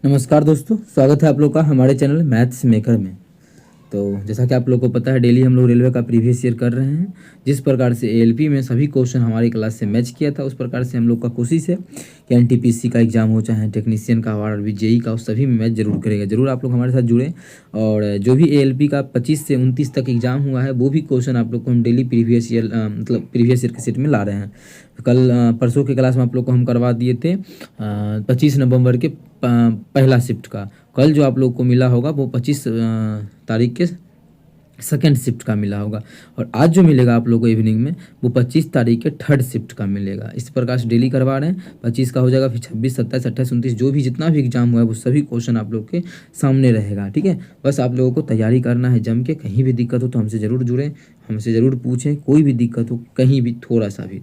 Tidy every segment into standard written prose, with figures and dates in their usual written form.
नमस्कार दोस्तों, स्वागत है आप लोग का हमारे चैनल मैथ्स मेकर में। तो जैसा कि आप लोग को पता है, डेली हम लोग रेलवे का प्रीवियस ईयर कर रहे हैं। जिस प्रकार से एएलपी में सभी क्वेश्चन हमारी क्लास से मैच किया था, उस प्रकार से हम लोग का कोशिश है कि एनटीपीसी का एग्जाम हो, चाहे टेक्नीशियन का और भी जेई का, उस सभी में मैच जरूर करेगा। जरूर आप लोग हमारे साथ जुड़ें। और जो भी एएलपी का 25 से 29 तक एग्जाम हुआ है, वो भी क्वेश्चन आप लोग को हम daily previous year previous year के सेट में ला रहे हैं। कल परसों के क्लास में आप लोग को हम करवा दिए थे 25 नवंबर के पहला शिफ्ट का। कल जो आप लोग को मिला होगा वो 25 तारीख के सेकेंड शिफ्ट का मिला होगा। और आज जो मिलेगा आप लोग को इवनिंग में, वो 25 तारीख के थर्ड शिफ्ट का मिलेगा। इस प्रकार से डेली करवा रहे हैं। 25 का हो जाएगा, फिर 26, 27, 28, 29 जो भी जितना भी एग्जाम हुआ है वो सभी क्वेश्चन आप लोग के सामने रहेगा। ठीक है, बस आप लोगों को तैयारी करना है जम के। कहीं भी दिक्कत हो तो हमसे ज़रूर जुड़ें, हमसे ज़रूर पूछें। कोई भी दिक्कत हो कहीं भी, थोड़ा सा भी।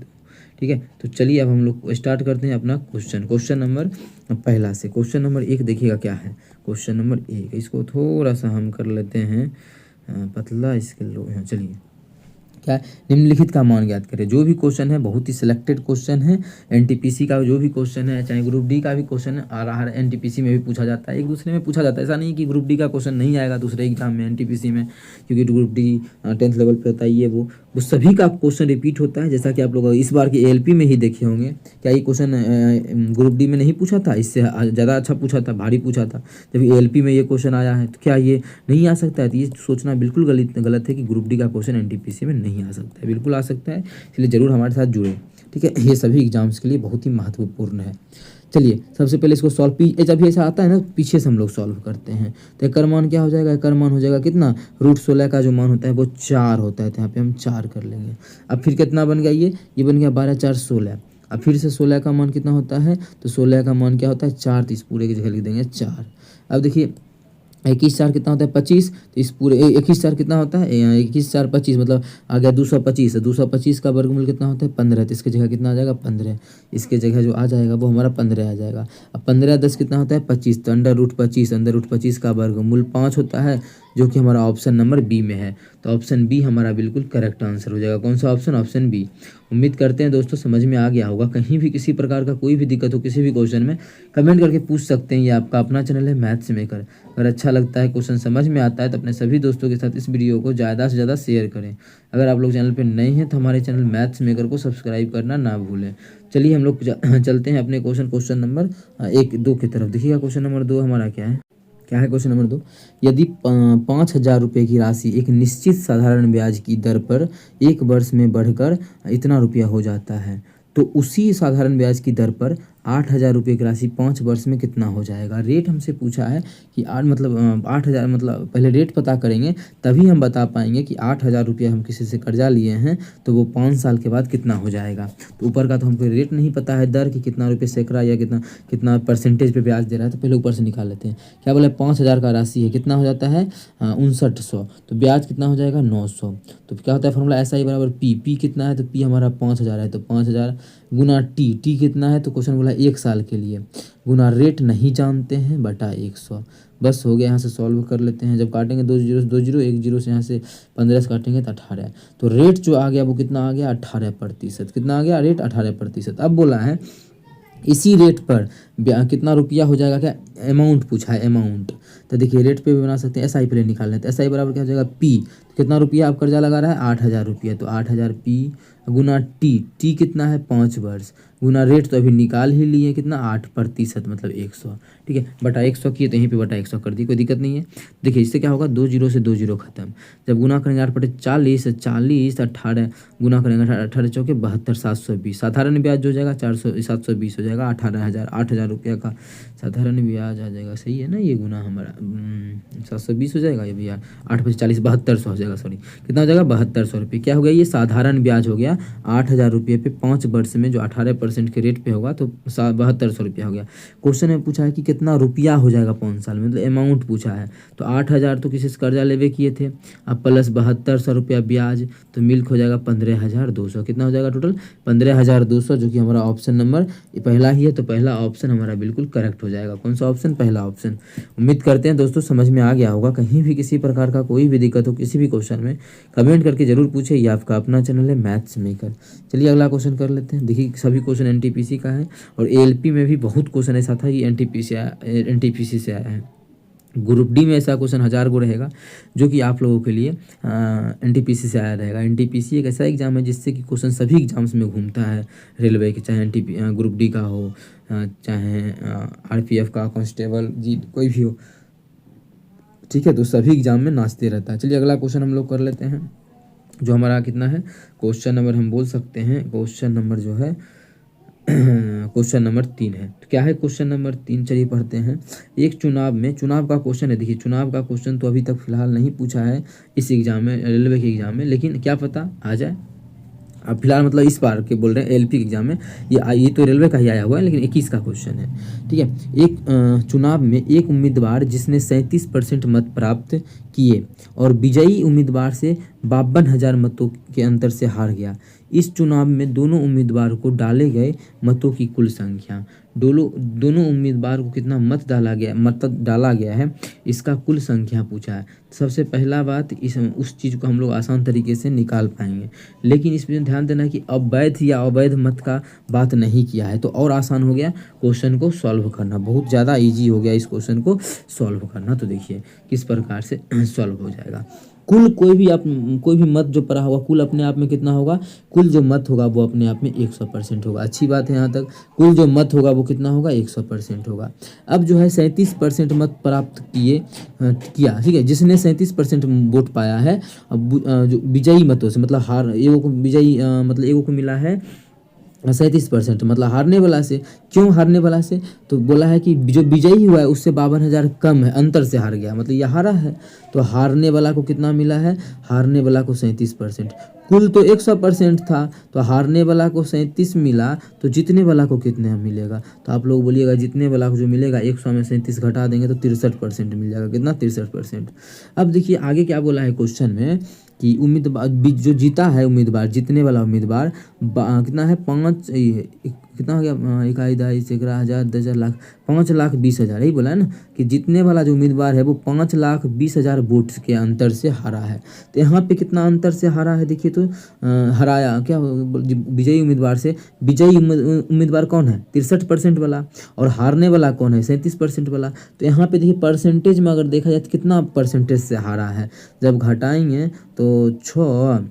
ठीक है, तो चलिए अब हम लोग स्टार्ट करते हैं अपना क्वेश्चन नंबर पहला से। क्वेश्चन नंबर 1 देखिएगा क्या है। क्वेश्चन नंबर 1, इसको थोड़ा सा हम कर लेते हैं पतला, इसके लो यहाँ। चलिए, क्या है, निम्नलिखित का मान ज्ञात करें। जो भी क्वेश्चन है बहुत ही सिलेक्टेड क्वेश्चन है। एनटीपीसी का जो भी क्वेश्चन है, चाहे ग्रुप डी का भी क्वेश्चन है, आर एनटीपीसी में भी पूछा जाता है, एक दूसरे में पूछा जाता है। ऐसा नहीं कि ग्रुप डी का क्वेश्चन नहीं आएगा दूसरे एग्जाम में एनटीपीसी में, क्योंकि ग्रुप डी 10th लेवल पे होता है। वो सभी का क्वेश्चन रिपीट होता है। जैसा कि आप लोग इस बार के एएलपी में ही देखे होंगे, क्या ये क्वेश्चन ग्रुप डी में नहीं पूछा था, इससे ज़्यादा अच्छा पूछा था, भारी पूछा था। जब एएलपी में ये क्वेश्चन आया है तो क्या ये नहीं आ सकता है? तो ये सोचना बिल्कुल गलत है कि ग्रुप डी का क्वेश्चन एनटीपीसी में नहीं आ सकता है। बिल्कुल आ सकता है, इसलिए ज़रूर हमारे साथ जुड़े। ठीक है, ये सभी एग्जाम्स के लिए बहुत ही महत्वपूर्ण है। चलिए, सबसे पहले इसको सॉल्व, जब ऐसा आता है ना, पीछे से हम लोग सॉल्व करते हैं। तो एकर मान क्या हो जाएगा? एकर मान हो जाएगा कितना? √16 का जो मान होता है वो 4 होता है, तो यहाँ पे हम 4 कर लेंगे। अब फिर कितना बन गया? ये बन गया 12 4 16। अब फिर से 16 का मान कितना होता है? तो 16 का मान क्या होता है? 4। तो इस पूरे की जगह लिख देंगे 4। अब देखिए, 21 4 कितना होता है? 25। तो इस पूरे 21 4 कितना होता है? 21 4 25, मतलब आ गया 225। 225 का वर्गमूल कितना होता है? 15। तो इसके जगह कितना आ जाएगा? 15। इसके जगह जो आ जाएगा वो हमारा 15 आ जाएगा। अब 15 10 कितना होता है? 25। तो √25 का वर्गमूल 5 होता है, जो कि हमारा ऑप्शन नंबर बी में है। तो ऑप्शन बी हमारा बिल्कुल करेक्ट आंसर हो जाएगा। कौन सा ऑप्शन? Option B. उम्मीद करते हैं दोस्तों समझ में आ गया होगा। कहीं भी किसी प्रकार का कोई भी दिक्कत हो किसी भी क्वेश्चन में, कमेंट करके पूछ सकते हैं। ये आपका अपना चैनल है मैथ्स मेकर। अगर अच्छा लगता है, क्वेश्चन समझ में आता है, तो अपने सभी दोस्तों के साथ इस वीडियो को ज़्यादा से ज़्यादा शेयर करें। अगर आप लोग चैनल पर नए हैं तो हमारे चैनल मैथ्स मेकर को सब्सक्राइब करना ना भूलें। चलिए हम लोग चलते हैं अपने क्वेश्चन नंबर 1-2 की तरफ। देखिएगा क्वेश्चन नंबर 2 हमारा क्या है। क्वेश्चन नंबर 2, यदि 5,000 रुपये की राशि एक निश्चित साधारण ब्याज की दर पर 1 वर्ष में बढ़कर इतना रुपया हो जाता है, तो उसी साधारण ब्याज की दर पर 8,000 रुपये की राशि 5 वर्ष में कितना हो जाएगा? रेट हमसे पूछा है कि 8,000, मतलब पहले रेट पता करेंगे तभी हम बता पाएंगे कि 8,000 रुपया हम किसी से कर्जा लिए हैं तो वो 5 साल के बाद कितना हो जाएगा। तो ऊपर का तो हमको रेट नहीं पता है, दर कि कितना रुपये सैकड़ा या कितना परसेंटेज पे ब्याज दे रहा है। तो पहले ऊपर से निकाल लेते हैं। क्या बोला? 5,000 का राशि है, कितना हो जाता है? 5900। तो ब्याज कितना हो जाएगा? 900। तो क्या होता है फॉर्मूला? SI बराबर P कितना है? तो P हमारा 5,000 है, तो 5,000 गुना T कितना है? तो क्वेश्चन बोला 1 साल के लिए, गुना रेट नहीं जानते हैं बटा 100। बस हो गया। यहाँ से सॉल्व कर लेते हैं। जब काटेंगे 2 0 2 0, 1 0 से यहाँ से 15 से काटेंगे तो 18। तो रेट जो आ गया वो कितना आ गया? 18%। कितना आ गया? रेट 18%। अब बोला है इसी रेट पर कितना रुपया हो जाएगा? क्या अमाउंट पूछा है? अमाउंट। तो देखिए, रेट पे भी बना सकते हैं। SI पहले निकाल लेते हैं। SI बराबर क्या हो जाएगा? P। तो कितना रुपया आप कर्जा लगा रहा है? 8,000 रुपया। तो 8,000 P गुना T कितना है? 5 वर्ष, गुना रेट तो अभी निकाल ही लिए कितना? 8%, मतलब 100। ठीक है, बटा 100 किए तो यहीं पे बटा 100 कर दी, कोई दिक्कत नहीं है। देखिए इससे क्या होगा? 2 0 से 2 0 खत्म। जब गुना करेंगे 8/40, 40 18 गुना करेंगे 18 चौके 72, 720। साधारण ब्याज जो हो जाएगा 720 हो जाएगा। 8,000 रुपया का साधारण ब्याज आ जाएगा। सही है ना? ये गुना हमारा 720 हो जाएगा। ये भैया 8/40 7200 हो जाएगा। सॉरी, कितना हो जाएगा? 7200 रुपये। क्या हो गया? ये साधारण ब्याज हो गया 8,000 रुपये पे 5 वर्ष में, जो 18% के रेट पे होगा, तो 7200 रुपया हो गया। क्वेश्चन में पूछा है कि कितना रुपया हो जाएगा 5 साल में, मतलब अमाउंट पूछा है। तो 8,000 तो किसी से कर्जा लेवे किए थे, अब प्लस 7200 रुपया ब्याज, तो मिल्क हो जाएगा 15,200। कितना हो जाएगा टोटल? 15,200, जो कि हमारा ऑप्शन नंबर पहला ही है। तो पहला ऑप्शन हमारा हमारा बिल्कुल करेक्ट हो जाएगा। कौन सा ऑप्शन? पहला ऑप्शन। उम्मीद करते हैं दोस्तों समझ में आ गया होगा। कहीं भी किसी प्रकार का कोई भी दिक्कत हो किसी भी क्वेश्चन में कमेंट करके जरूर पूछे। ये आपका अपना चैनल है मैथ्स मेकर। चलिए अगला क्वेश्चन कर लेते हैं। देखिए सभी क्वेश्चन एनटीपीसी का है और एएलपी में भी बहुत क्वेश्चन ऐसा था कि एनटीपीसी से आया है। ग्रुप डी में ऐसा क्वेश्चन 1000 को रहेगा जो कि आप लोगों के लिए एनटीपीसी से आया रहेगा। एनटीपीसी एक ऐसा एग्जाम है जिससे कि क्वेश्चन सभी एग्जाम्स में घूमता है रेलवे के, चाहे ग्रुप डी का हो, चाहे आरपीएफ का, कांस्टेबल जी कोई भी हो, ठीक है, तो सभी एग्जाम में नाचते रहता है। चलिए अगला क्वेश्चन हम लोग कर लेते हैं जो हमारा कितना है, क्वेश्चन नंबर हम बोल सकते हैं, क्वेश्चन नंबर जो है क्वेश्चन नंबर 3 है। तो क्या है क्वेश्चन नंबर 3? चलिए पढ़ते हैं। एक चुनाव का क्वेश्चन है। देखिए चुनाव का क्वेश्चन तो अभी तक फिलहाल नहीं पूछा है इस एग्जाम में, रेलवे के एग्जाम में, लेकिन क्या पता आ जाए। अब फिलहाल मतलब इस बार के बोल रहे हैं एलपी के एग्जाम में, ये तो रेलवे का ही आया हुआ है, लेकिन 21 का क्वेश्चन है, ठीक है। एक चुनाव में एक उम्मीदवार जिसने 37% मत प्राप्त किए और विजयी उम्मीदवार से 52,000 मतों के अंतर से हार गया। इस चुनाव में दोनों उम्मीदवार को डाले गए मतों की कुल संख्या, दोनों उम्मीदवार को कितना मत डाला गया है, इसका कुल संख्या पूछा है। सबसे पहला बात उस चीज़ को हम लोग आसान तरीके से निकाल पाएंगे, लेकिन इसमें ध्यान देना कि अवैध या अवैध मत का बात नहीं किया है, तो और आसान हो गया क्वेश्चन को सॉल्व करना, बहुत ज़्यादा इजी हो गया इस क्वेश्चन को सॉल्व करना। तो देखिए किस प्रकार से सॉल्व हो जाएगा। कुल कोई भी मत जो पड़ा होगा कुल अपने आप में कितना होगा, कुल जो मत होगा वो अपने आप में 100% होगा। अच्छी बात है यहाँ तक, कुल जो मत होगा वो कितना होगा, 100% होगा। अब जो है 37% मत प्राप्त किया, ठीक है, जिसने 37% वोट पाया है, जो विजयी मतों से मतलब एगो को मिला है 37%, मतलब हारने वाला से। क्यों हारने वाला से? तो बोला है कि जो विजयी हुआ है उससे 52,000 कम है, अंतर से हार गया, मतलब ये हारा है। तो हारने वाला को कितना मिला है, हारने वाला को 37%। कुल तो 100% था, तो हारने वाला को 37 मिला, तो जीतने वाला को कितने मिलेगा? तो आप लोग बोलिएगा जीतने वाला को जो मिलेगा 100 में 37 घटा देंगे तो 63% मिल जाएगा। कितना? 63%। अब देखिए आगे क्या बोला है क्वेश्चन में कि उम्मीदवार जो जीता है, उम्मीदवार जीतने वाला उम्मीदवार कितना है, कितना हो गया, 1,000 10,000 लाख, 5,20,000, यही बोला है ना कि जीतने वाला जो उम्मीदवार है वो 5,20,000 वोट के अंतर से हारा है। तो यहाँ पे कितना अंतर से हारा है देखिए, तो हराया क्या विजयी उम्मीदवार से। विजयी उम्मीदवार कौन है? 63% वाला, और हारने वाला कौन है? 37% वाला। तो यहाँ पे देखिए परसेंटेज में अगर देखा जाए तो कितना परसेंटेज से हारा है, जब घटाएंगे तो 6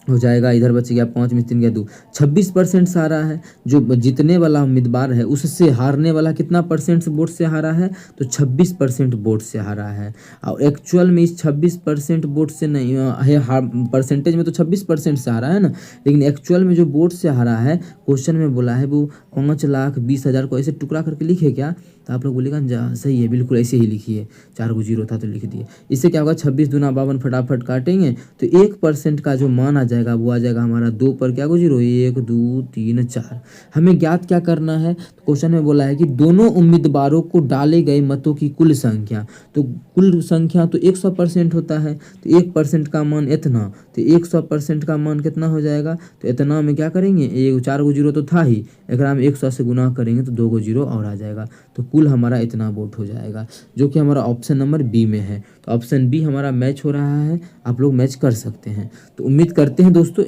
हो जाएगा, इधर बच गया 5 में 3 गया 2, 26% से हारा है। जो जीतने वाला उम्मीदवार है उससे हारने वाला कितना परसेंट वोट से हारा है, तो 26% वोट से हारा है। और एक्चुअल में इस 26% वोट से नहीं है, परसेंटेज में तो 26% से हारा है ना, लेकिन एक्चुअल में जो वोट से हारा है क्वेश्चन में बोला है वो 5,20,000 को ऐसे टुकड़ा करके लिखे क्या, तो आप लोग बोलेगा सही है, बिल्कुल ऐसे ही लिखिए, 4 को 0 था तो लिख दिए। इससे क्या होगा, 26 दूना 52, फटाफट काटेंगे तो 1% का जो मान आ जाएगा वो आ जाएगा हमारा 2 पर क्या को 0, 1 2 3 4। हमें ज्ञात क्या करना है, तो क्वेश्चन में बोला है कि दोनों उम्मीदवारों को डाले गए मतों की कुल संख्या, तो कुल संख्या तो 100% होता है, तो 1% का मान इतना, तो 100% का मान कितना हो जाएगा, तो इतना में क्या करेंगे, 4 को 0 तो था ही, एक हम 100 से गुना करेंगे तो 2 को 0 और आ जाएगा, तो कुल हमारा इतना वोट हो जाएगा, जो कि हमारा ऑप्शन नंबर बी में है। तो ऑप्शन बी हमारा मैच हो रहा है, आप लोग मैच कर सकते हैं। तो उम्मीद करते हैं दोस्तों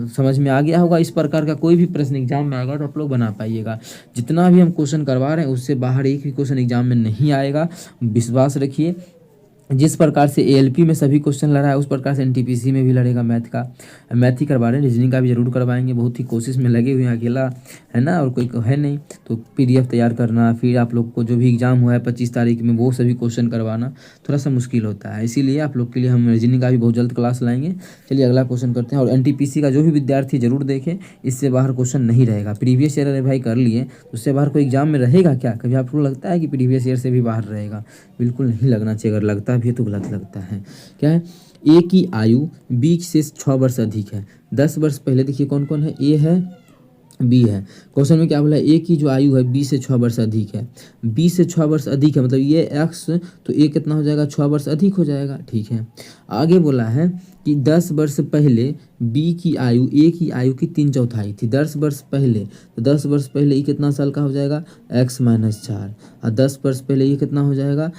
समझ में आ गया होगा। इस प्रकार का कोई भी प्रश्न एग्जाम में आएगा तो आप लोग बना पाइएगा। जितना भी हम क्वेश्चन करवा रहे हैं उससे बाहर एक भी क्वेश्चन एग्जाम में नहीं आएगा, विश्वास रखिए। जिस प्रकार से एएलपी में सभी क्वेश्चन लड़ा है उस प्रकार से एनटीपीसी में भी लड़ेगा। मैथ ही करवा रहे हैं, रीजनिंग का भी जरूर करवाएंगे, बहुत ही कोशिश में लगे हुए हैं, अकेला है ना, और कोई है नहीं। तो पीडीएफ तैयार करना, फिर आप लोग को जो भी एग्जाम हुआ है 25 तारीख में वो सभी क्वेश्चन करवाना थोड़ा सा मुश्किल होता है, इसीलिए आप लोग के लिए हम रीजनिंग का भी बहुत जल्द क्लास लाएंगे। चलिए अगला क्वेश्चन करते हैं। और एनटीपीसी का जो भी विद्यार्थी जरूर देखें, इससे बाहर क्वेश्चन नहीं रहेगा। प्रीवियस ईयर भाई कर लिए, उससे बाहर कोई एग्जाम में रहेगा क्या? कभी आपको लगता है कि प्रीवियस ईयर से भी बाहर रहेगा? बिल्कुल नहीं लगना चाहिए, अगर लगता भी है तो गलत लगता है। क्या है, ए की आयु 20 से 6 वर्ष अधिक है। 10 वर्ष पहले देखिए कौन कौन है, ए है, बी है। क्वेश्चन में क्या बोला है, ए की जो आयु है 20 से 6 वर्ष अधिक है। 20 से 6 वर्ष अधिक है मतलब ये एक्स, तो ए कितना हो जाएगा, 6 वर्ष अधिक हो जाएगा। ठीक है, आगे बोला है कि 10 वर्ष पहले बी की आयु ए की आयु की 3/4 थी। 10 वर्ष पहले, तो 10 वर्ष पहले ये कितना साल का हो जाएगा, एक्स माइनस 4, और 10 वर्ष पहले ये कितना हो जाएगा,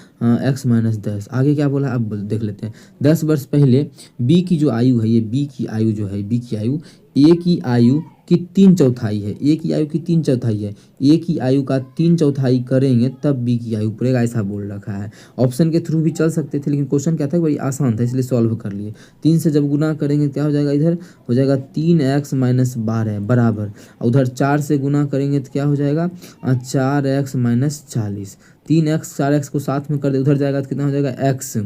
एक्स माइनस 10। आगे क्या बोला अब देख लेते हैं। 10 वर्ष पहले बी की जो आयु है, ये बी की आयु जो है, बी की आयु ए की आयु की 3/4 है। ए की आयु की 3/4 है, ए की आयु का 3/4 करेंगे तब बी की आयु पड़ेगा, ऐसा बोल रखा है। ऑप्शन के थ्रू भी चल सकते थे, लेकिन क्वेश्चन क्या था, बड़ी आसान था इसलिए सॉल्व कर लिए। 3 से जब गुना करेंगे क्या हो जाएगा, इधर हो जाएगा 3x माइनस 12 बराबर, और उधर 4 से गुना करेंगे तो क्या हो जाएगा, 4x माइनस 40। 3x 4x को साथ में कर दे, उधर जाएगा तो कितना हो जाएगा, x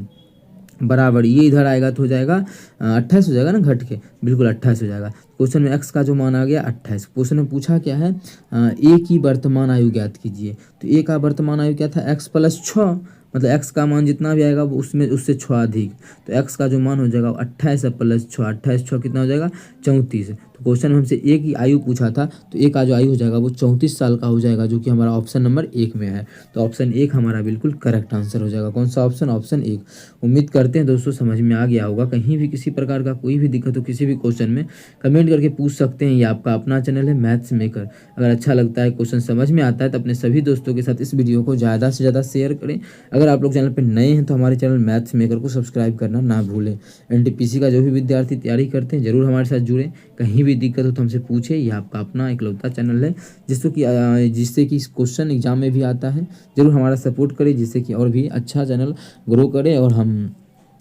बराबर, ये इधर आएगा तो हो जाएगा 28 हो जाएगा ना, घट के बिल्कुल 28 हो जाएगा। क्वेश्चन में x का जो मान आ गया 28। क्वेश्चन में पूछा क्या है, a की वर्तमान आयु ज्ञात कीजिए। तो a का वर्तमान आयु क्या था, x प्लस 6, मतलब x का मान जितना भी आएगा वो उसमें उससे 6 अधिक, तो x का जो मान हो जाएगा 28 प्लस 6, 28 6 कितना हो जाएगा, 34। तो क्वेश्चन में हमसे a की आयु पूछा था, तो a का जो आयु हो जाएगा वो 34 साल का हो जाएगा, जो कि हमारा ऑप्शन नंबर 1 में है। तो ऑप्शन 1 हमारा बिल्कुल करेक्ट आंसर हो जाएगा। कौन सा ऑप्शन, ऑप्शन 1। उम्मीद करते हैं दोस्तों समझ में आ गया होगा। कहीं भी किसी प्रकार का कोई भी दिक्कत हो किसी भी क्वेश्चन में, कमेंट करके पूछ सकते हैं। ये आपका अपना चैनल है मैथ्स मेकर। अगर अच्छा लगता है, क्वेश्चन समझ में आता है, तो अपने सभी दोस्तों के साथ इस वीडियो को ज़्यादा से ज़्यादा शेयर करें। अगर आप लोग चैनल पर नए हैं तो हमारे चैनल मैथ्स मेकर को सब्सक्राइब करना ना भूलें। एनटीपीसी का जो भी विद्यार्थी तैयारी करते हैं जरूर हमारे साथ जुड़ें। कहीं भी दिक्कत हो तो हमसे पूछे। ये आपका अपना इकलौता चैनल है जिससे कि इस क्वेश्चन एग्जाम में भी आता है। जरूर हमारा सपोर्ट करें, जिससे कि और भी अच्छा चैनल ग्रो करे और हम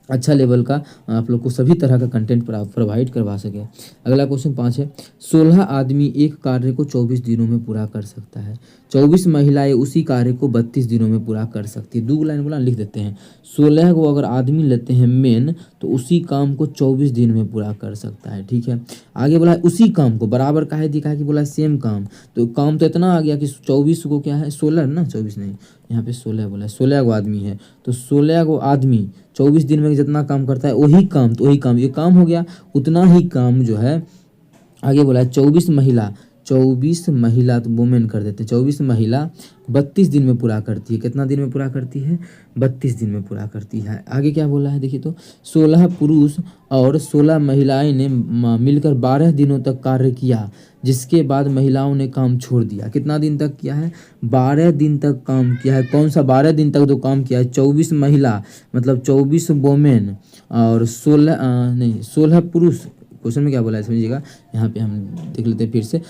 अच्छा लेवल का आप लोग को सभी तरह का कंटेंट प्रोवाइड करवा सके। अगला क्वेश्चन 5 है, 16 आदमी एक कार्य को 24 दिनों में पूरा कर सकता है। 24 महिलाएं उसी कार्य को 32 दिनों में पूरा कर सकती है। 2 लाइन बोला लिख देते हैं। 16 को अगर आदमी लेते हैं मेन, तो उसी काम को 24 दिन में पूरा कर सकता है। ठीक है, आगे बोला है उसी काम को, बराबर का है दिखा है कि बोला सेम काम, तो काम तो इतना आ गया कि 24 को क्या है, 16 ना, 24 नहीं, यहाँ पे 16 बोला है। 16 को आदमी है, तो 16 को आदमी 24 दिन में जितना काम करता है वही काम, तो वही काम ये काम हो गया, उतना ही काम जो है आगे बोला है 24 महिला, 24 महिला तो वुमेन कर देते हैं। 24 महिला 32 दिन में पूरा करती है। कितना दिन में पूरा करती है, 32 दिन में पूरा करती है। आगे क्या बोला है देखिए, तो 16 पुरुष और 16 महिलाएं ने मिलकर 12 दिनों तक कार्य किया, जिसके बाद महिलाओं ने काम छोड़ दिया। कितना दिन तक किया है, 12 दिन तक काम किया है। कौन सा 12 दिन तक जो काम किया है, 24 महिला मतलब 24 वोमेन और 16 पुरुष। क्वेश्चन में क्या बोला है समझिएगा, यहाँ पे हम देख लेते हैं फिर से,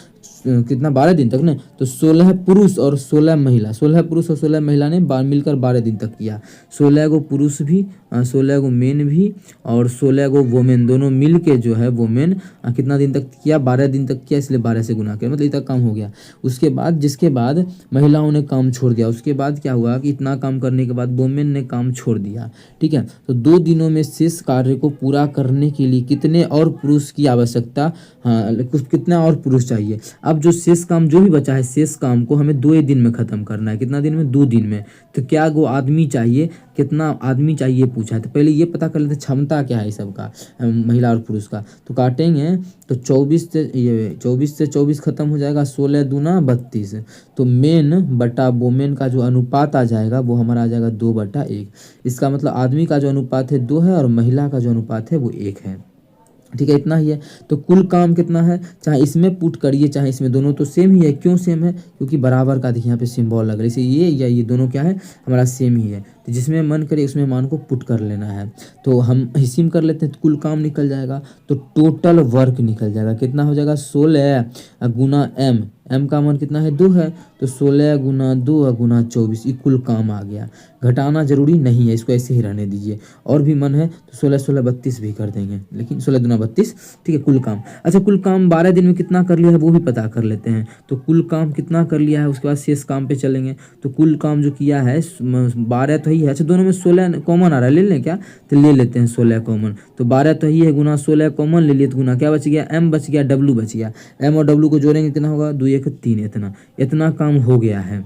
कितना 12 दिन तक ना, तो 16 पुरुष और 16 महिला, 16 पुरुष और 16 महिला ने मिलकर 12 दिन तक किया। 16 को पुरुष भी, 16 को मेन भी और 16 को वोमेन, दोनों मिल के जो है वोमेन कितना दिन तक किया, 12 दिन तक किया, इसलिए 12 से गुना किया, मतलब इतना काम हो गया। उसके बाद जिसके बाद महिलाओं ने काम छोड़ दिया, उसके बाद क्या हुआ कि इतना काम करने के बाद वोमेन ने काम छोड़ दिया। ठीक है, तो 2 दिनों में शेष कार्य को पूरा करने के लिए कितने और पुरुष की आवश्यकता, हाँ कितना और पुरुष चाहिए। अब जो शेष काम जो भी बचा है, शेष काम को हमें 2 दिन में ख़त्म करना है। कितना दिन में, 2 दिन में। तो क्या वो आदमी चाहिए, कितना आदमी चाहिए पूछा है, तो पहले ये पता कर लेते क्षमता क्या है सबका, महिला और पुरुष का। तो काटेंगे तो 24 से 24 खत्म हो जाएगा, 16 दूना 32। तो मेन बटा वोमेन का जो अनुपात आ जाएगा वो हमारा आ जाएगा 2/1। इसका मतलब आदमी का जो अनुपात है 2 है और महिला का जो अनुपात है वो 1 है। ठीक है, इतना ही है। तो कुल काम कितना है, चाहे इसमें पुट करिए चाहे इसमें, दोनों तो सेम ही है। क्यों सेम है, क्योंकि बराबर का देखिए यहाँ पे सिंबल लग रहा है, इसे ये या ये दोनों क्या है, हमारा सेम ही है। तो जिसमें मन करे उसमें मान को पुट कर लेना है। तो हम हिस्से में कर लेते हैं, तो कुल काम निकल जाएगा, तो टोटल वर्क निकल जाएगा। कितना हो जाएगा, 16 गुना m का मान कितना है, 2 है, तो 16 गुना 2 गुना 24, ये कुल काम आ गया। घटाना जरूरी नहीं है, इसको ऐसे ही रहने दीजिए। और भी मन है तो 16 16 32 भी कर देंगे, लेकिन 16 दूना 32। ठीक है, कुल काम। अच्छा, कुल काम 12 दिन में कितना कर लिया है वो भी पता कर लेते हैं। तो कुल काम कितना कर लिया है, उसके बाद शेष काम पे चलेंगे। तो कुल काम जो किया है 12 तो ही है। अच्छा, दोनों में 16 कॉमन आ रहा है, ले लें क्या, तो ले लेते हैं 16 कॉमन। तो 12 तो ही है, गुना 16 कॉमन ले लिए, तो गुना क्या बच गया, m बच गया, w बच गया। m और w को जोड़ेंगे कितना होगा, 2 1 3, इतना काम हो गया है।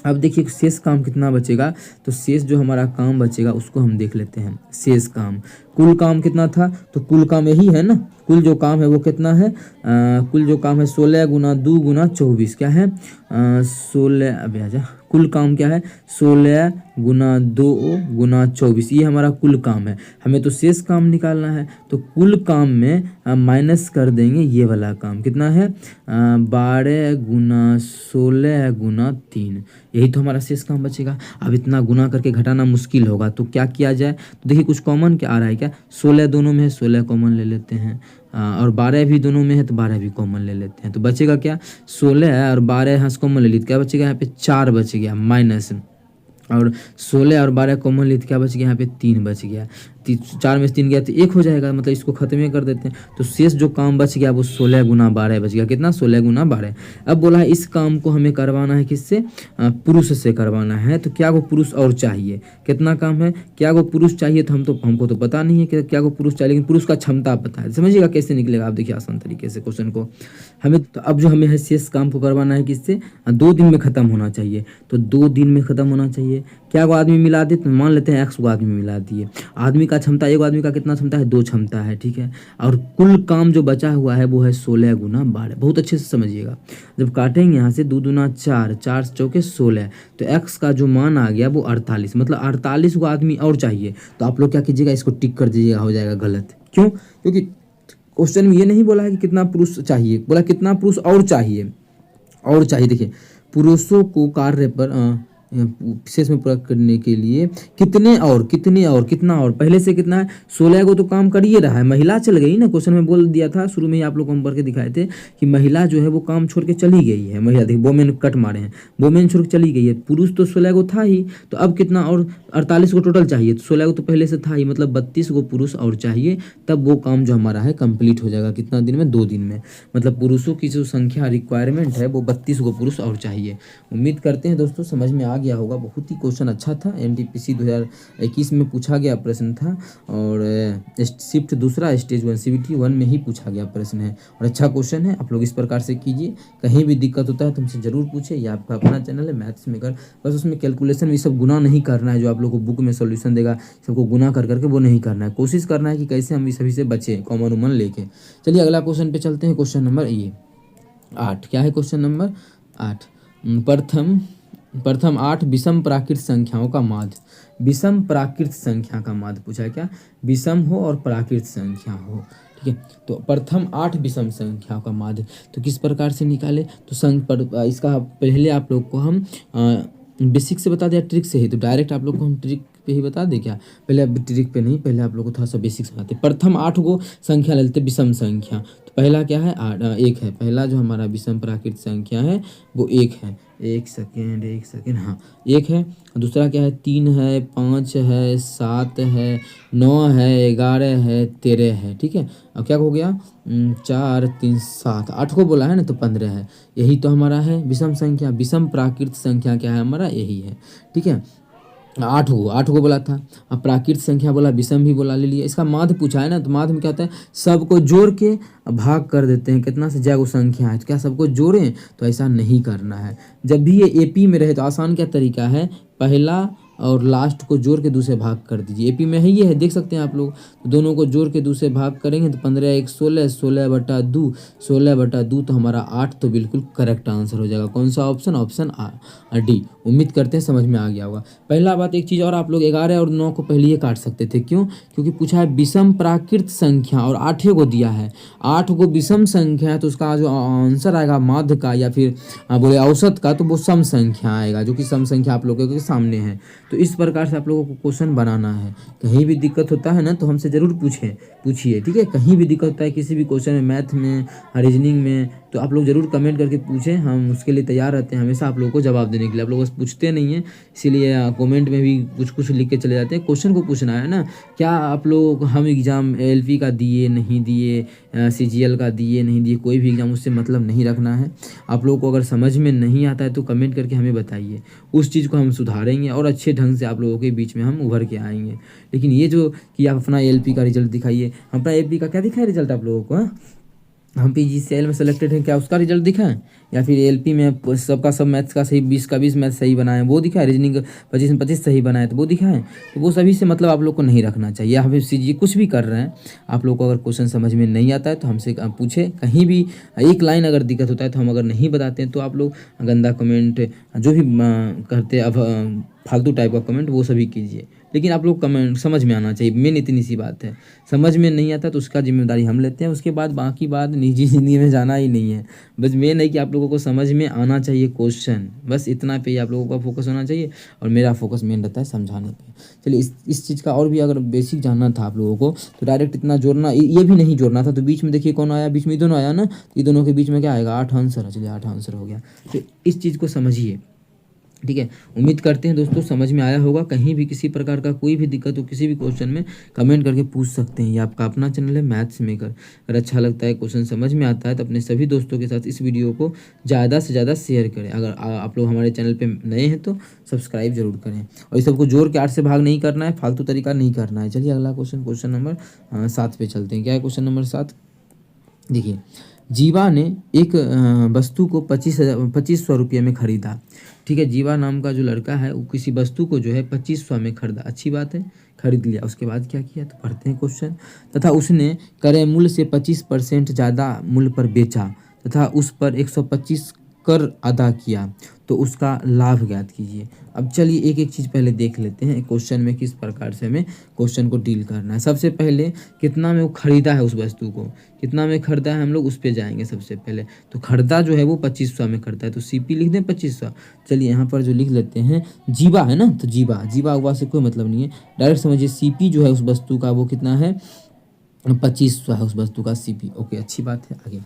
अब देखिए शेष काम कितना बचेगा, तो शेष जो हमारा काम बचेगा उसको हम देख लेते हैं। शेष काम, कुल काम कितना था, तो कुल काम यही है ना, कुल जो काम है वो कितना है, कुल जो काम है 16 गुना 2 गुना 24 क्या है, 16, अभी आजा, कुल काम क्या है 16 गुना 2 गुना 24, ये हमारा कुल काम है। हमें तो शेष काम निकालना है, तो कुल काम में माइनस कर देंगे ये वाला काम, कितना है 12 गुना 16 गुना 3, यही तो हमारा शेष काम बचेगा। अब इतना गुना करके घटाना मुश्किल होगा, तो क्या किया जाए, तो देखिए कुछ कॉमन क्या आ रहा है, क्या 16 दोनों में है, 16 कॉमन ले लेते हैं, और 12 भी दोनों में है तो 12 भी कॉमन ले लेते हैं, तो बचेगा क्या 16 और 12 यहाँ से कॉमन ले ली तो क्या बचेगा, यहाँ पे 4 बच गया माइनस, और 16 और 12 कॉमन ली तो क्या बच गया, यहाँ पे 3 बच गया, 4 में से 3 गया तो 1 हो जाएगा, मतलब इसको खत्म ही कर देते हैं। तो शेष जो काम बच गया वो 16 गुना 12 बच गया, कितना 16 गुना 12। अब बोला है इस काम को हमें करवाना है किससे, पुरुष से करवाना है, तो क्या वो पुरुष और चाहिए, कितना काम है, क्या वो पुरुष चाहिए, तो हमको तो पता नहीं है कि क्या वो पुरुष चाहिए, लेकिन पुरुष का क्षमता पता है। समझिएगा कैसे निकलेगा, आप देखिए आसान तरीके से क्वेश्चन को हमें, तो अब जो हमें है शेष काम को करवाना है किससे, 2 दिन में खत्म होना चाहिए, तो 2 दिन में खत्म होना चाहिए। क्या वो आदमी मिला दे, तो मान लेते हैं x को आदमी मिला दिए, आदमी का क्षमता, एक आदमी का कितना क्षमता है, 2 क्षमता है, ठीक है, और कुल काम जो बचा हुआ है वो है 16 गुना 12, बहुत अच्छे से समझिएगा। जब काटेंगे यहाँ से 2 दूना 4, 4 चौके 16, तो x का जो मान आ गया वो 48, मतलब 48 को आदमी और चाहिए, तो आप लोग क्या कीजिएगा, इसको टिक कर दीजिएगा, हो जाएगा गलत। क्यों, क्योंकि क्वेश्चन में ये नहीं बोला है कि कितना पुरुष चाहिए, बोला कितना पुरुष और चाहिए, और चाहिए। देखिए पुरुषों को कार्य पर विशेष में पूरा करने के लिए कितने और कितना और, पहले से कितना है 16 को तो काम कर ही रहा है, महिला चल गई ना, क्वेश्चन में बोल दिया था शुरू में ही, आप लोग को हम पढ़ के दिखाए थे कि महिला जो है वो काम छोड़ के चली गई है, महिला देखिए वोमेन कट मारे हैं, वोमेन छोड़ के चली गई है, पुरुष तो 16 को था ही, तो अब कितना और 48 को टोटल चाहिए, तो 16 को तो पहले से था ही, मतलब 32 को पुरुष और चाहिए, तब वो काम जो हमारा है कंप्लीट हो जाएगा, कितना दिन में, 2 दिन में, मतलब पुरुषों की जो संख्या रिक्वायरमेंट है वो 32 को पुरुष और चाहिए। उम्मीद करते हैं दोस्तों समझ में आ गया होगा, बहुत ही क्वेश्चन अच्छा था, एनटीपीसी 2021 में पूछा गया प्रश्न था, और शिफ्ट दूसरा स्टेज 1 CBT 1 में ही पूछा गया प्रश्न है, और अच्छा क्वेश्चन है, आप लोग इस प्रकार से कीजिए। कहीं भी दिक्कत होता है तो हमसे ज़रूर पूछे, ये आपका अपना चैनल है मैथ्स मेकर, बस उसमें कैलकुलेशन भी सब गुना नहीं करना है, जो आप लोग को बुक में सोल्यूशन देगा सबको गुना कर करके वो नहीं करना है, कोशिश करना है कि कैसे हम इस सभी से बचें कॉमन उमन लेके। चलिए अगला क्वेश्चन पे चलते हैं, क्वेश्चन नंबर 8, क्या है क्वेश्चन नंबर 8, प्रथम 8 विषम प्राकृत संख्याओं का माध्य, विषम प्राकृत संख्या का माध्य पूछा है, क्या विषम हो और प्राकृत संख्या हो, ठीक है, तो प्रथम 8 विषम संख्याओं का माध्य, तो किस प्रकार से निकाले, तो इसका पहले आप लोग को हम बेसिक से बता दिया, ट्रिक से ही, तो डायरेक्ट आप लोग को हम ट्रिक पे ही बता दें क्या, पहले अब ट्रिक पे नहीं, पहले आप लोग को थोड़ा सा बेसिक समझाते। प्रथम 8 को संख्या ले लेते विषम संख्या, तो पहला क्या है 1 है, पहला जो हमारा विषम प्राकृत संख्या है वो 1 है, एक सेकेंड हाँ 1 है, दूसरा क्या है 3 है, 5 है, 7 है, 9 है, 11 है, 13 है, ठीक है, अब क्या हो गया 4 3 7, 8 को बोला है ना, तो 15 है, यही तो हमारा है विषम संख्या, विषम प्राकृत संख्या क्या है हमारा, यही है, ठीक है, 8 को बोला था, अब प्राकृत संख्या बोला, विषम भी बोला, ले लिया। इसका माध्य पूछा है ना, तो माध्य में क्या होता है, सबको जोड़ के भाग कर देते हैं, कितना से जय को संख्या है, तो क्या सबको जोड़ें, तो ऐसा नहीं करना है। जब भी ये AP में रहे तो आसान क्या तरीका है, पहला और लास्ट को जोड़ के दूसरे भाग कर दीजिए, AP में है ये है, देख सकते हैं आप लोग, तो दोनों को जोड़ के दूसरे भाग करेंगे तो 15 1 16, 16/2, 16/2, तो हमारा 8 तो बिल्कुल करेक्ट आंसर हो जाएगा। कौन सा ऑप्शन, ऑप्शन D। उम्मीद करते हैं समझ में आ गया होगा। पहला बात एक चीज़ और, आप लोग 11 और 9 को पहले ही काट सकते थे, क्यों, क्योंकि पूछा है विषम प्राकृत संख्या और 8 को दिया है, 8 को विषम संख्या है, तो उसका जो आंसर आएगा माध्य का या फिर बोले औसत का, तो वो सम संख्या आएगा, जो कि सम संख्या आप लोगों के सामने है। तो इस प्रकार से आप लोगों को क्वेश्चन बनाना है। कहीं भी दिक्कत होता है ना तो हमसे ज़रूर पूछिए, ठीक है, कहीं भी दिक्कत होता है किसी भी क्वेश्चन में, मैथ में, रीजनिंग में, तो आप लोग ज़रूर कमेंट करके पूछें, हम उसके लिए तैयार रहते हैं हमेशा आप लोगों को जवाब देने के लिए। आप लोग बस पूछते नहीं हैं, इसीलिए कमेंट में भी कुछ लिख के चले जाते हैं। क्वेश्चन को पूछना है ना, क्या आप लोग हम एग्ज़ाम LP का दिए नहीं दिए, CGL का दिए नहीं दिए, कोई भी एग्ज़ाम, उससे मतलब नहीं रखना है। आप लोगों को अगर समझ में नहीं आता है तो कमेंट करके हमें बताइए, उस चीज़ को हम सुधारेंगे और अच्छे ढंग से आप लोगों के बीच में हम उभर के आएंगे। लेकिन ये जो कि आप अपना LP का रिजल्ट दिखाइए, अपना AP का क्या दिखाए रिजल्ट आप लोगों को, हम पीजीसीएल में सेलेक्टेड हैं, क्या उसका रिजल्ट दिखा है? या फिर एलपी में सबका सब मैथ्स का सही 20 का 20 मैथ सही बनाए वो दिखा है? रीजनिंग 25 में 25 सही बनाए तो वो दिखा है? तो वो सभी से मतलब आप लोग को नहीं रखना चाहिए। या फिर सीजी कुछ भी कर रहे हैं, आप लोग को अगर क्वेश्चन समझ में नहीं आता है तो हमसे पूछे, कहीं भी एक लाइन अगर दिक्कत होता है तो हम अगर नहीं बताते हैं तो आप लोग गंदा कमेंट जो भी करते अब फालतू टाइप का कमेंट वो सभी कीजिए, लेकिन आप लोग कमेंट समझ में आना चाहिए। मेन इतनी सी बात है, समझ में नहीं आता तो उसका जिम्मेदारी हम लेते हैं, उसके बाद बाकी बात निजी ज़िंदगी में जाना ही नहीं है। बस मेन है कि आप लोगों को समझ में आना चाहिए क्वेश्चन, बस इतना पे ही आप लोगों का फोकस होना चाहिए, और मेरा फोकस मेन रहता है समझाने पे। चलिए इस चीज़ का और भी अगर बेसिक जानना था आप लोगों को तो डायरेक्ट इतना जोड़ना ये भी नहीं जोड़ना था, तो बीच में देखिए कौन आया, बीच में ये दोनों आया ना, तो ये दोनों के बीच में क्या आएगा? 8 आंसर है। चलिए 8 आंसर हो गया। तो इस चीज़ को समझिए, ठीक है। उम्मीद करते हैं दोस्तों समझ में आया होगा। कहीं भी किसी प्रकार का कोई भी दिक्कत हो किसी भी क्वेश्चन में कमेंट करके पूछ सकते हैं। ये आपका अपना चैनल है मैथ्स मेकर। अगर अच्छा लगता है, क्वेश्चन समझ में आता है तो अपने सभी दोस्तों के साथ इस वीडियो को ज़्यादा से ज़्यादा शेयर करें। अगर आप लोग हमारे चैनल पर नए हैं तो सब्सक्राइब जरूर करें, और इस सबको जोड़ के 8 से भाग नहीं करना है, फालतू तरीका नहीं करना है। चलिए अगला क्वेश्चन नंबर 7 पे चलते हैं। क्या है क्वेश्चन नंबर 7? देखिए, जीवा ने एक वस्तु को 2500 रुपये में खरीदा। ठीक है, जीवा नाम का जो लड़का है वो किसी वस्तु को जो है 2500 में खरीदा। अच्छी बात है, खरीद लिया। उसके बाद क्या किया तो पढ़ते हैं क्वेश्चन। तथा उसने क्रय मूल्य से 25% ज़्यादा मूल्य पर बेचा तथा उस पर 125 कर अदा किया तो उसका लाभ ज्ञात कीजिए। अब चलिए एक एक चीज़ पहले देख लेते हैं क्वेश्चन में किस प्रकार से हमें क्वेश्चन को डील करना है। सबसे पहले कितना में वो खरीदा है, उस वस्तु को कितना में खरीदा है, हम लोग उस पर जाएंगे सबसे पहले। तो खरीदा जो है वो 2500 में खरीदा है, तो सीपी लिख दें 2500। चलिए यहाँ पर जो लिख लेते हैं जीवा है ना, तो जीवा हुआ से कोई मतलब नहीं है, डायरेक्ट समझिए सीपी जो है उस वस्तु का वो कितना है 2500 है उस वस्तु का सीपी। ओके, अच्छी बात है। आगे,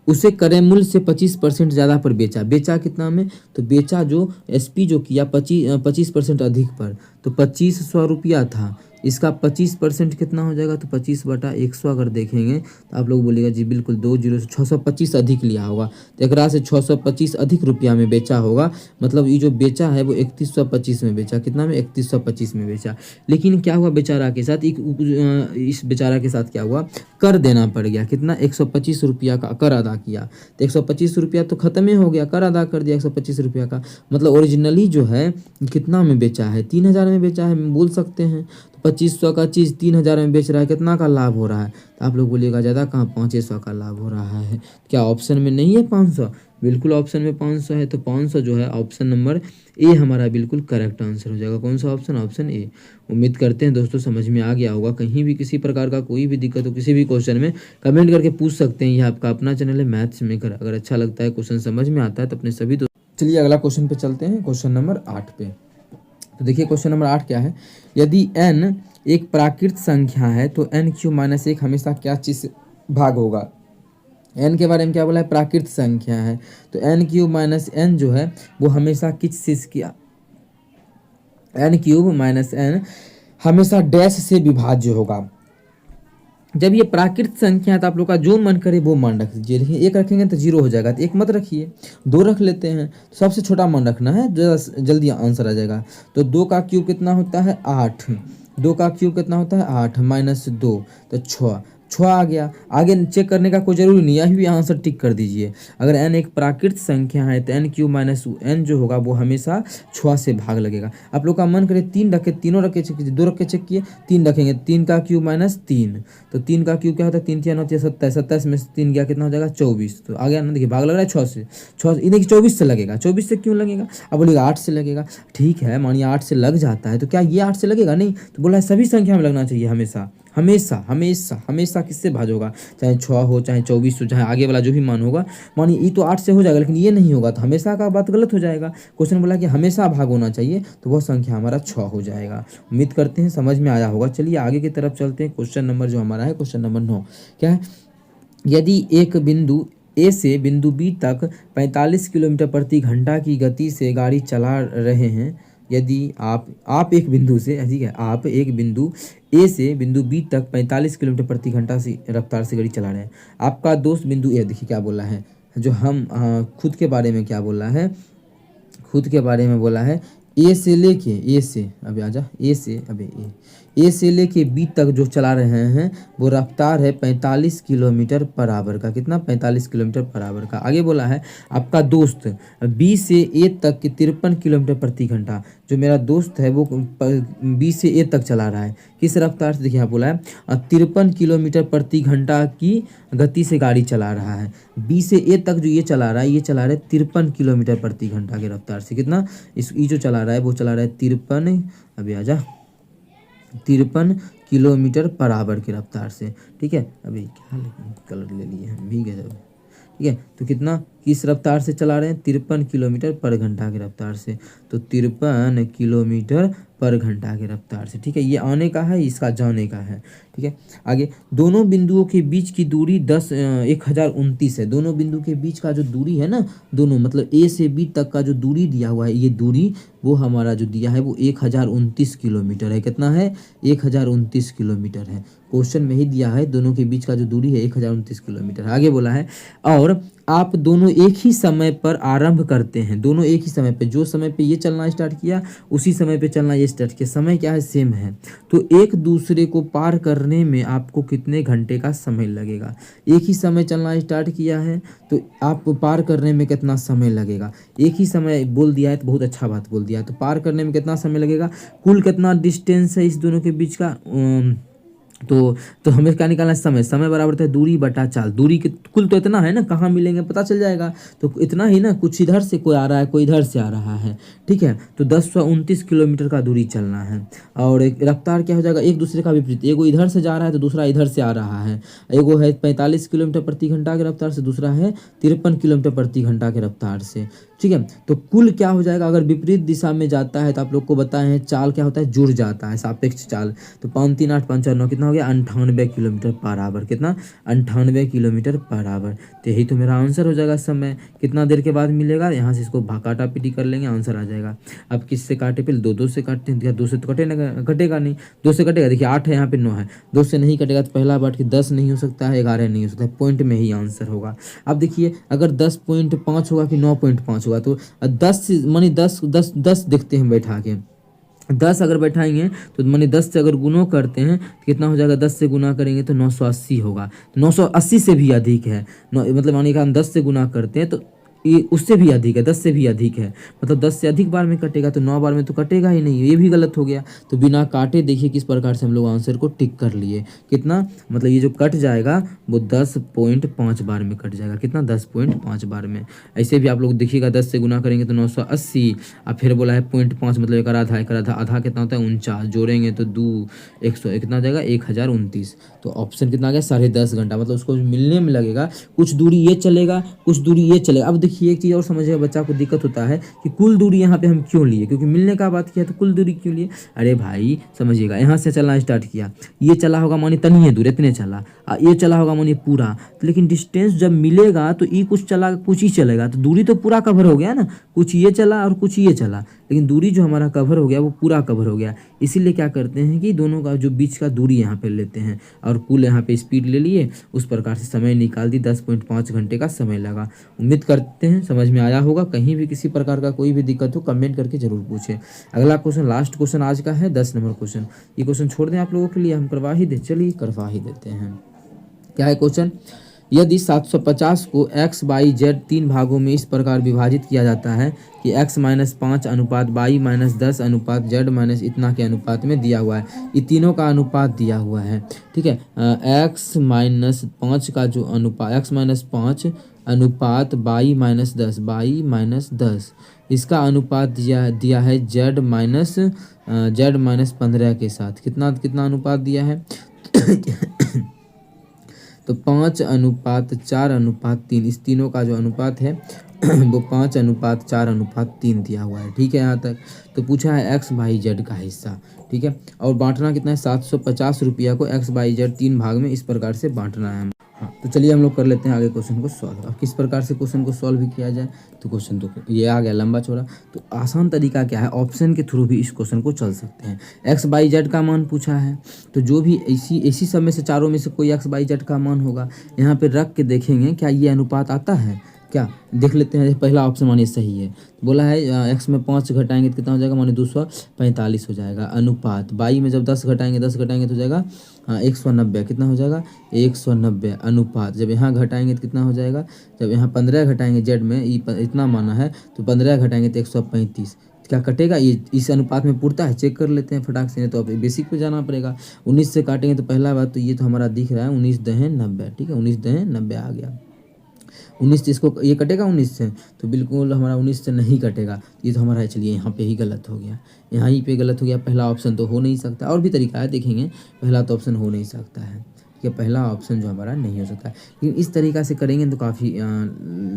उसे क्रय मूल्य से 25% ज़्यादा पर बेचा। बेचा कितना में तो बेचा जो एसपी जो किया 25% अधिक पर, तो 2500 रुपया था, इसका 25% कितना हो जाएगा तो 25/100 अगर देखेंगे तो आप लोग बोलेगा जी बिल्कुल 2 जीरो से 625 अधिक लिया होगा, तो एक से 625 अधिक रुपया में बेचा होगा। मतलब ये जो बेचा है वो 3125 में बेचा। कितना में 3125 में बेचा। लेकिन क्या हुआ बेचारा के साथ, इस बेचारा के साथ क्या हुआ, कर देना पड़ गया। कितना 125 रुपया का कर अदा किया, तो 125 रुपया तो खत्म ही हो गया, कर अदा कर दिया 125 रुपया का। मतलब ओरिजिनली जो है कितना में बेचा है 3000 में बेचा है, बोल सकते हैं। 2500 का चीज़ 3000 में बेच रहा है, कितना का लाभ हो रहा है, तो आप लोग बोलिएगा ज़्यादा कहाँ 500 का लाभ हो रहा है। क्या ऑप्शन में नहीं है 500? बिल्कुल ऑप्शन में 500 है, तो 500 जो है ऑप्शन नंबर ए हमारा बिल्कुल करेक्ट आंसर हो जाएगा। कौन सा ऑप्शन? Option A. उम्मीद करते हैं दोस्तों समझ में आ गया होगा। कहीं भी किसी प्रकार का कोई भी दिक्कत हो किसी भी क्वेश्चन में कमेंट करके पूछ सकते हैं। यह आपका अपना चैनल है मैथ्स मेकर। अगर अच्छा लगता है, क्वेश्चन समझ में आता है तो अपने सभी चलिए अगला क्वेश्चन पे चलते हैं, क्वेश्चन नंबर 8 पे। तो देखिए क्वेश्चन नंबर 8 क्या है, यदि n एक प्राकृत संख्या है तो n³ - 1 हमेशा क्या चीज़ से भाग होगा। n के बारे में क्या बोला है, प्राकृत संख्या है, तो n³ - n जो है वो हमेशा किस चीज़ की, n³ - n हमेशा डैश से विभाज्य होगा। जब ये प्राकृत संख्या है तो आप लोग का जो मन करे वो मान रख दीजिए। लेकिन 1 रखेंगे तो 0 हो जाएगा, तो 1 मत रखिए, 2 रख लेते हैं। तो सबसे छोटा मान रखना है, जल्दी आंसर आ जाएगा। तो 2 का क्यूब कितना होता है 8, 2 का क्यूब कितना होता है 8 - 2 तो 6 आ गया। आगे चेक करने का कोई जरूरी नहीं, यही भी आंसर टिक कर दीजिए। अगर n एक प्राकृत संख्या है तो n³ - n जो होगा वो हमेशा 6 से भाग लगेगा। आप लोग का मन करे 3 रखे, तीनों रखे चेक कीजिए, 2 रखे चेक किए, 3 रखेंगे, 3 का क्यूब - 3, तो 3 का क्यूब क्या होता है 3 3 होती है 27, 27 में से 3 गया कितना हो जाएगा 24। तो आ गया ना, देखिए भाग लग रहा है 6 से, 6 देखिए 24 से लगेगा। 24 से क्यों लगेगा, अब बोलिएगा 8 से लगेगा। ठीक है, मानिए 8 से लग जाता है, तो क्या ये 8 से लगेगा? नहीं, तो बोला है सभी संख्या में लगना चाहिए हमेशा। हमेशा हमेशा हमेशा किससे भाग होगा, चाहे 6 हो, चाहे 24 हो, चाहे आगे वाला जो भी मान होगा। मानिए ये तो 8 से हो जाएगा, लेकिन ये नहीं होगा, तो हमेशा का बात गलत हो जाएगा। क्वेश्चन बोला कि हमेशा भाग होना चाहिए, तो वह संख्या हमारा 6 हो जाएगा। उम्मीद करते हैं समझ में आया होगा। चलिए आगे की तरफ चलते हैं। क्वेश्चन नंबर जो हमारा है क्वेश्चन नंबर 9 क्या है, यदि एक बिंदु ए से बिंदु बी तक 45 किलोमीटर प्रति घंटा की गति से गाड़ी चला रहे हैं। यदि आप एक बिंदु से, ठीक है, आप एक बिंदु ए से बिंदु बी तक 45 किलोमीटर प्रति घंटा से रफ्तार से गाड़ी चला रहे हैं। आपका दोस्त बिंदु ए, देखिए क्या बोला है, जो हम खुद के बारे में क्या बोला है, खुद के बारे में बोला है ए से लेके, ए से अबे आजा, ए से अबे ए से लेके बी तक जो चला रहे हैं वो रफ्तार है 45 किलोमीटर पर आवर का। कितना? 45 किलोमीटर पर आवर का। आगे बोला है आपका दोस्त बी से ए तक के 53 किलोमीटर प्रति घंटा। जो मेरा दोस्त है वो बी से ए तक चला रहा है किस रफ्तार से? देखिए यहाँ बोला है 53 किलोमीटर प्रति घंटा की गति से गाड़ी चला रहा है। बी से ए तक जो ये चला रहा है, ये चला रहा है 53 किलोमीटर प्रति घंटा की रफ्तार से। कितना? ये जो चला रहा है वो चला रहा है 53, अभी आजा, 53 किलोमीटर पर आवर की रफ्तार से। ठीक है, अभी क्या कलर ले लिए हैं, भीग है जब। ठीक है, तो कितना किस रफ्तार से चला रहे हैं? 53 किलोमीटर पर घंटा की रफ्तार से। तो 53 किलोमीटर पर घंटा की रफ्तार से। ठीक है, ये आने का है, इसका जाने का है। ठीक है, आगे दोनों बिंदुओं के बीच की दूरी 1029 है। दोनों बिंदु के बीच का जो दूरी है ना, दोनों मतलब ए से बी तक का जो दूरी दिया हुआ है, ये दूरी वो हमारा जो दिया है वो 1029 किलोमीटर है। कितना है? 1029 किलोमीटर है। क्वेश्चन में ही दिया है दोनों के बीच का जो दूरी है 1029 किलोमीटर। आगे बोला है और आप दोनों एक ही समय पर आरंभ करते हैं। दोनों एक ही समय पे, जो समय पे ये चलना स्टार्ट किया उसी समय पे चलना ये स्टार्ट किया। समय क्या है? सेम है। तो एक दूसरे को पार करने में आपको कितने घंटे का समय लगेगा? एक ही समय चलना स्टार्ट किया है तो आपको पार करने में कितना समय लगेगा? एक ही समय बोल दिया है तो बहुत अच्छा बात बोल दिया है। तो पार करने में कितना समय लगेगा? कुल कितना डिस्टेंस है इस दोनों के बीच का? तो हमें क्या निकालना है? समय। समय बराबर है दूरी बटा चाल। दूरी के कुल तो इतना है ना, कहाँ मिलेंगे पता चल जाएगा। तो इतना ही ना, कुछ इधर से कोई आ रहा है, कोई इधर से आ रहा है। ठीक है, तो 1029 किलोमीटर का दूरी चलना है। और एक रफ्तार क्या हो जाएगा? एक दूसरे का विपरीत। एगो इधर से जा रहा है तो दूसरा इधर से आ रहा है। एगो है 45 किलोमीटर प्रति घंटा की रफ्तार से, दूसरा है 53 किलोमीटर प्रति घंटा की रफ्तार से। ठीक है, तो कुल क्या हो जाएगा? अगर विपरीत दिशा में जाता है तो आप लोग को बताए हैं चाल क्या होता है? जुड़ जाता है, सापेक्ष चाल। तो 5 3 8 5 4 9 कितना हो गया? 98 किलोमीटर पर आवर। कितना? 98 किलोमीटर पर आवर। तो यही तो मेरा आंसर हो जाएगा। समय कितना देर के बाद मिलेगा? यहाँ से इसको काटा पीटी कर लेंगे, आंसर आ जाएगा। अब किससे काटे? पहले दो से काटते हैं। 2 से तो कटेगा नहीं। 2 से कटेगा, देखिए 8 है यहाँ पे 9 है। 2 से नहीं कटेगा तो पहला बात कि 10 नहीं हो सकता है, 11 नहीं हो सकता है, पॉइंट में ही आंसर होगा। अब देखिए अगर 10.5 होगा कि 9.5 होगा, तो 10 मानी 10 देखते हैं बैठा के। 10 अगर बैठाएंगे तो मानी 10 से अगर गुणों करते हैं तो कितना हो जाएगा? 10 से गुना करेंगे तो 980 होगा। तो 980 से भी अधिक है। मतलब मानिए कि हम 10 से गुना करते हैं तो ये उससे भी अधिक है, 10 से भी अधिक है। मतलब 10 से अधिक बार में कटेगा तो 9 बार में तो कटेगा ही नहीं, ये भी गलत हो गया। तो बिना काटे देखिए किस प्रकार से हम लोग आंसर को टिक कर लिए। कितना? मतलब ये जो कट जाएगा वो 10.5 बार में कट जाएगा। कितना? 10.5 बार में। ऐसे भी आप लोग देखिएगा 10 से गुना करेंगे तो 980, और फिर बोला है 0.5 मतलब एक आधा आधा कितना होता है? 49, जोड़ेंगे तो 2 100 कितना हो जाएगा? 1029। तो ऑप्शन कितना आ गया? 10.5 घंटा। मतलब उसको मिलने में लगेगा, कुछ दूरी ये चलेगा, कुछ दूरी ये चलेगा। अब देखिए एक चीज़ और समझिएगा, बच्चा को दिक्कत होता है कि कुल दूरी यहाँ पे हम क्यों लिए? क्योंकि मिलने का बात किया तो कुल दूरी क्यों लिए? अरे भाई समझिएगा, यहाँ से चलना स्टार्ट किया, ये चला होगा मानी तनिए दूर, इतने चला, ये चला होगा मानी पूरा। लेकिन डिस्टेंस जब मिलेगा तो ये कुछ चला, कुछ ही चलेगा, तो दूरी तो पूरा कवर हो गया ना। कुछ ये चला और कुछ ये चला, लेकिन दूरी जो हमारा कवर हो गया वो पूरा कवर हो गया। इसीलिए क्या करते हैं कि दोनों का जो बीच का दूरी यहाँ पे लेते हैं और कुल यहाँ पे स्पीड ले लिए, उस प्रकार से समय निकाल दी। 10.5 घंटे का समय लगा। उम्मीद करते हैं समझ में आया होगा। कहीं भी किसी प्रकार का कोई भी दिक्कत हो कमेंट करके जरूर पूछें। अगला क्वेश्चन, लास्ट क्वेश्चन आज का है 10 नंबर क्वेश्चन। ये क्वेश्चन छोड़ दें आप लोगों के लिए, हम करवा ही दे, चलिए करवा ही देते हैं। क्या है क्वेश्चन? यदि 750 को x/y/z 3 भागों में इस प्रकार विभाजित किया जाता है कि x-5 अनुपात y-10 अनुपात z- इतना के अनुपात में दिया हुआ है। ये तीनों का अनुपात दिया हुआ है। ठीक है, x-5 का जो अनुपात, x-5 अनुपात y-10 इसका अनुपात दिया है z-15 के साथ। कितना अनुपात दिया है? तो 5:4:3, इस तीनों का जो अनुपात है वो 5:4:3 दिया हुआ है। ठीक है, यहाँ तक तो पूछा है x/y/z का हिस्सा। ठीक है, और बांटना कितना है? 750 रुपया को x/y/z 3 भाग में इस प्रकार से बांटना है। हाँ, तो चलिए हम लोग कर लेते हैं आगे क्वेश्चन को सॉल्व। अब किस प्रकार से क्वेश्चन को सॉल्व भी किया जाए, तो क्वेश्चन तो ये आ गया लंबा चौड़ा। तो आसान तरीका क्या है? ऑप्शन के थ्रू भी इस क्वेश्चन को चल सकते हैं। x/y/z का मान पूछा है, तो जो भी इसी सब में से चारों में से कोई x/y/z का मान होगा, यहाँ पे रख के देखेंगे क्या ये अनुपात आता है, क्या देख लेते हैं। पहला ऑप्शन मानिए सही है, तो बोला है एक्स में 5 घटाएंगे तो कितना हो जाएगा, मानिए 245 हो जाएगा। अनुपात बाई में जब 10 घटाएंगे तो हो जाएगा 190, कितना हो जाएगा 190। अनुपात जब यहाँ घटाएंगे तो कितना हो जाएगा, जब यहाँ 15 घटाएंगे जेड में इतना माना है तो 15 घटाएंगे तो 135, क्या कटेगा ये इस अनुपात में पूरता है, चेक कर लेते हैं फटाक से, नहीं तो अब बेसिक पे जाना पड़ेगा। 19 से काटेंगे तो पहला बात तो ये तो हमारा दिख रहा है 19 दहें 90, ठीक है 19 दहें 90 आ गया। 19 इसको ये कटेगा 19 से, तो बिल्कुल हमारा 19 से नहीं कटेगा, ये तो हमारा चलिए यहाँ पे ही गलत हो गया, यहाँ ही पे गलत हो गया। पहला ऑप्शन तो हो नहीं सकता, और भी तरीका है देखेंगे, पहला तो ऑप्शन हो नहीं सकता है कि पहला ऑप्शन जो हमारा नहीं हो सकता है। लेकिन इस तरीका से करेंगे तो काफ़ी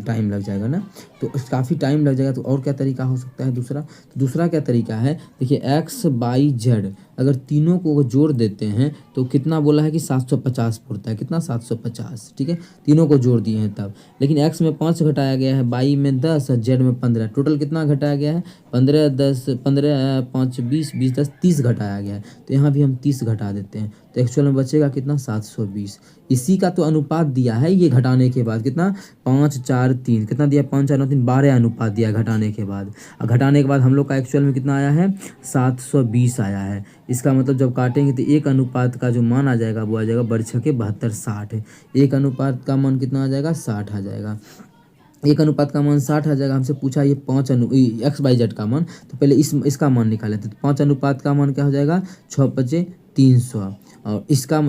टाइम लग जाएगा ना, तो काफ़ी टाइम लग जाएगा। तो और क्या तरीका हो सकता है दूसरा, तो दूसरा क्या तरीका है, देखिए एक्स बाई जेड अगर तीनों को जोड़ देते हैं तो कितना बोला है कि 750 पड़ता है, कितना 750, ठीक है तीनों को जोड़ दिए हैं तब। लेकिन एक्स में 5 घटाया गया है, बाई में 10 और जेड में 15, टोटल कितना घटाया गया है 15 10 15 5 20 20 10 30 घटाया गया है, तो यहाँ भी हम 30 घटा देते हैं तो एक्चुअल में बचेगा कितना 720। इसी का तो अनुपात दिया है ये घटाने के बाद, कितना 5 4 3, कितना दिया 5 4 9 3 12 अनुपात दिया घटाने के बाद। और घटाने के बाद हम लोग का एक्चुअल में कितना आया है 720 आया है। इसका मतलब जब काटेंगे तो एक अनुपात का जो मान आ जाएगा वो आ जाएगा 72 60, एक अनुपात का मान कितना आ जाएगा 60 आ जाएगा। एक अनुपात का मान 60 आ जाएगा। हमसे पूछा ये एक्स बाई जेड का मान, तो पहले इसका मान निकाले थे, तो 5 अनुपात का मान क्या हो जाएगा 6 5 300, और इसका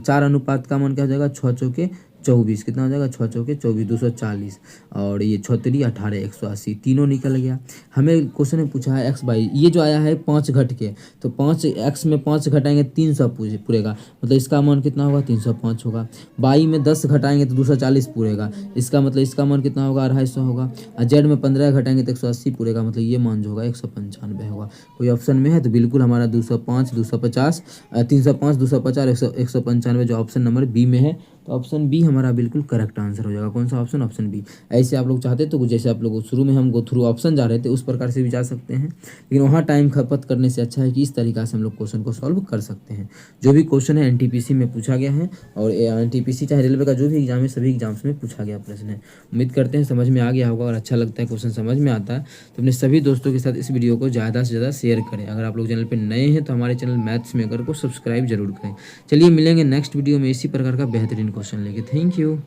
4 अनुपात का मान क्या हो जाएगा 6 चौके 24, कितना हो जाएगा 6 चौके 24 240, और ये 6 3 18 180, तीनों निकल गया। हमें क्वेश्चन में पूछा है एक्स बाई, ये जो आया है 5 घट के, तो 5 एक्स में 5 घटाएंगे 300 पूरेगा, मतलब इसका मान कितना होगा 305 होगा। बाई में 10 घटाएंगे तो 240 पूरेगा, इसका मतलब इसका मान कितना होगा 250 होगा। और जेड में 15 घटाएंगे तो 180 पूरेगा, मतलब ये मान जो होगा 195 होगा। कोई ऑप्शन में है तो बिल्कुल हमारा 205 250 305 250 195 जो ऑप्शन नंबर बी में है, तो ऑप्शन बी हमारा बिल्कुल करेक्ट आंसर हो जाएगा। कौन सा ऑप्शन, ऑप्शन बी। ऐसे आप लोग चाहते तो जैसे आप लोग शुरू में हम गो थ्रू ऑप्शन जा रहे थे उस प्रकार से भी जा सकते हैं, लेकिन वहाँ टाइम खपत करने से अच्छा है कि इस तरीका से हम लोग क्वेश्चन को सॉल्व कर सकते हैं। जो भी क्वेश्चन है एनटीपीसी में पूछा गया है, और एनटीपीसी चाहे रेलवे का जो भी एग्जाम है सभी एग्जाम्स में पूछा गया प्रश्न है। उम्मीद करते हैं समझ में आ गया होगा, और अच्छा लगता है क्वेश्चन समझ में आता है तो अपने सभी दोस्तों के साथ इस वीडियो को ज़्यादा से ज़्यादा शेयर करें। अगर आप लोग चैनल पर नए हैं तो हमारे चैनल मैथ्स मेकर को सब्सक्राइब जरूर करें। चलिए मिलेंगे नेक्स्ट वीडियो में इसी प्रकार का बेहतरीन क्वेश्चन लेके। Thank you.